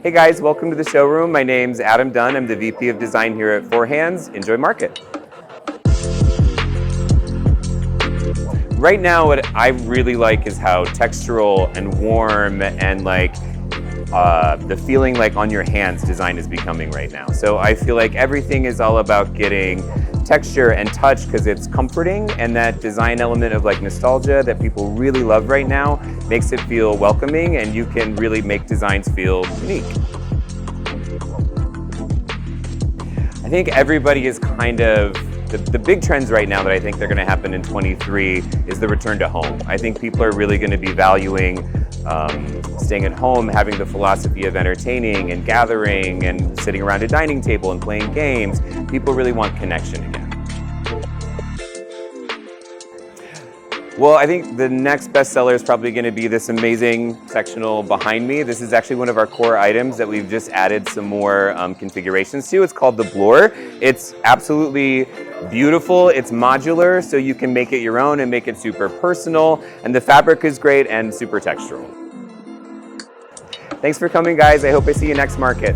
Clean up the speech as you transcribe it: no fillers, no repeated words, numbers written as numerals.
Hey guys, welcome to the showroom. My name's Adam Dunn. I'm the VP of Design here at Four Hands. Enjoy market. Right now, what I really like is how textural and warm and the feeling like on your hands design is becoming right now. So I feel like everything is all about getting texture and touch because it's comforting, and that design element of like nostalgia that people really love right now makes it feel welcoming, and you can really make designs feel unique. I think everybody is kind of, the big trends right now that I think they're going to happen in 23 is the return to home. I think people are really going to be valuing staying at home, having the philosophy of entertaining and gathering and sitting around a dining table and playing games. People really want connection again. Well, I think the next bestseller is probably going to be this amazing sectional behind me. This is actually one of our core items that we've just added some more configurations to. It's called the Bloor. It's absolutely beautiful. It's modular, so you can make it your own and make it super personal. And the fabric is great and super textural. Thanks for coming, guys. I hope I see you next market.